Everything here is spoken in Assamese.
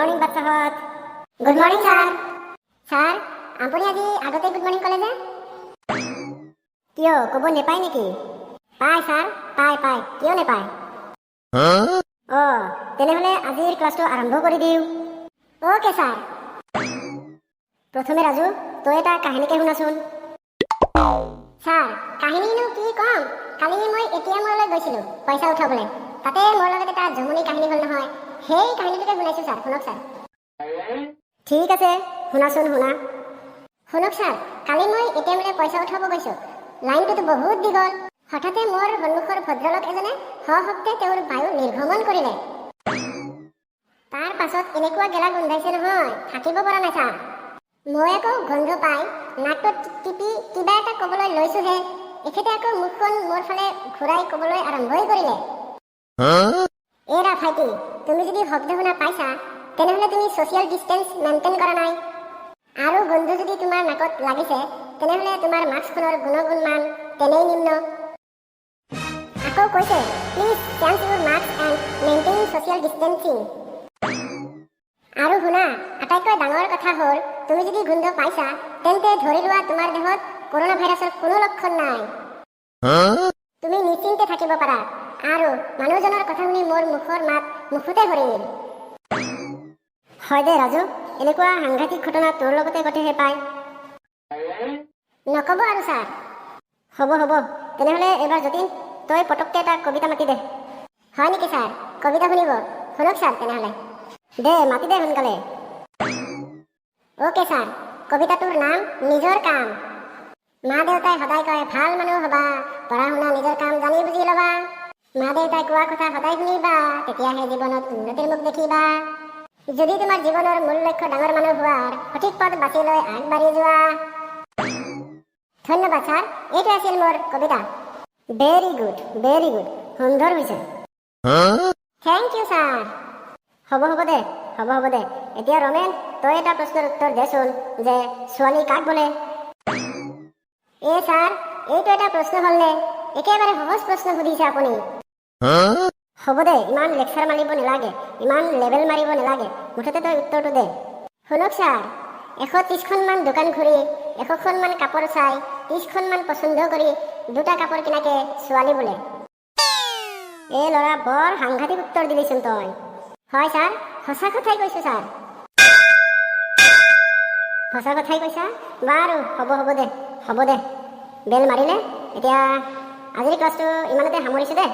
মৰ্নিং বাচ্চাহঁত। Good morning sir. ছাৰ আপুনি আজি আগতে গুড মৰ্নিং ক'লে যে কিয় ক'ব নেপায় নেকি? পায় ছাৰ, পায় পায়, কিয় নেপায়? তেনেহ'লে আজিৰ ক্লাছটো আৰম্ভ কৰি দিওঁ। Okay sir. প্ৰথমে ৰাজু, তই এটা কাহিনীকে শুনাচোন। ছাৰ কাহিনীনো কি ক'ম? কালি মই ATM-লৈ গৈছিলোঁ পইচা উঠাবলৈ। তাতে মোৰ লগত এটা জমনি কাহিনী হ'ল নহয়। সেই কাহিনীটোকে শুনাইছোঁ ছাৰ, শুনক ছাৰ। ঠিক আছে, শুনাচোন শুনা। শুনক ছাৰ, কালি মই ATM-লৈ পইচা উঠাব গৈছোঁ। লাইনটোতো বহুত দীঘল। হঠাতে মোৰ সন্মুখৰ ভদ্ৰলোক এজনে সশব্দে তেওঁৰ বায়ু নিৰ্গমন কৰিলে। তাৰ পাছত এনেকুৱা গেলা গোন্ধাইছে নহয়, থাকিব পৰা নাই ছাৰ। মই আকৌ গোন্ধ পাই নাকটোত টিপি কিবা এটা ক'বলৈ লৈছোঁহে, এখেতে আকৌ মুখখন মোৰ ফালে ঘূৰাই ক'বলৈ আৰম্ভই কৰিলে। এৰা ভাইটি, তুমি যদি শব্দ শুনা পাইছা তেনেহ'লে তুমি ছ'চিয়েল ডিষ্টেন্স মেইনটেইন কৰা নাই। আৰু গোন্ধ যদি তোমাৰ নাকত লাগিছে তেনেহ'লে তোমাৰ মাস্কখনৰ গুণমান তেনেই নিম্ন। আকৌ কৈছে, please change Euro mask and maintain social distancing. আৰু শুনা, আটাইতকৈ ডাঙৰ কথা হ'ল, তুমি যদি গোন্ধ পাইছা তেন্তে ধৰি লোৱা তোমাৰ দেহত কৰোনা ভাইৰাছৰ কোনো লক্ষণ নাই। তুমি নিশ্চিন্তে থাকিব পাৰা। আৰু মানুহজনৰ কথা শুনি মোৰ মুখৰ মাত মুখতে সৰিল। হয় দে ৰাজু, এনেকুৱা সাংঘাতিক ঘটনা তোৰ লগতে ঘটেহে পায়। নক'ব আৰু ছাৰ। হ'ব হ'ব, তেনেহ'লে এইবাৰ যতীন, তই পটককৈ এটা কবিতা মাতি দে। হয় নেকি ছাৰ? কবিতা শুনিব? শুনক ছাৰ তেনেহ'লে। দে মাতি দে সোনকালে। অ'কে ছাৰ, কবিতাটোৰ নাম নিজৰ কাম। মা দেউতাই সদায় কয় ভাল মানুহ হ'বা, পঢ়া শুনা নিজৰ কাম জানি বুজি ল'বা। মা দেউতাই কোৱা কথা সদায় শুনিবা, তেতিয়াহে জীৱনত উন্নতিৰ মুখ দেখিবা। যদি তোমাৰ জীৱনৰ মূল লক্ষ্য ডাঙৰ মানুহ হোৱাৰ, সঠিক পথ বাছি লৈ আগবাঢ়ি যোৱা। ধন্যবাদ ছাৰ, এইটো আছিল মোৰ কবিতা। ভেৰি গুড, ভেৰি গুড, সুন্দৰ হৈছে। Thank you sir. হ'ব হ'ব দে, হ'ব হ'ব দে। এতিয়া ৰমেন, তই এটা প্ৰশ্নৰ উত্তৰ দেচোন যে ছোৱালী কাক বোলে? ছাৰ, এইটো এটা প্ৰশ্ন হ'লনে? একেবাৰে সহজ প্ৰশ্ন সুধিছে আপুনি। হ'ব দে, ইমান লেকচাৰ মাৰিব নালাগে, ইমান লেবেল মাৰিব নালাগে, মুঠতে তই উত্তৰটো দে। শুনক ছাৰ, 130খনমান দোকান ঘূৰি 100খনমান কাপোৰ চাই 30খনমান পচন্দ কৰি দুটা কাপোৰ কিনাকে ছোৱালী বোলে। ল'ৰা, বৰ সাংঘাতিক উত্তৰ দিলিচোন তই। হয় ছাৰ, সঁচা কথাই কৈছোঁ ছাৰ। সঁচা কথাই কৈছা? বাৰু হ'ব হ'ব দে, হ'ব দে। বেল মাৰিলে, এতিয়া আজিৰ ক্লাছটো ইমানতে সামৰিছোঁ দে।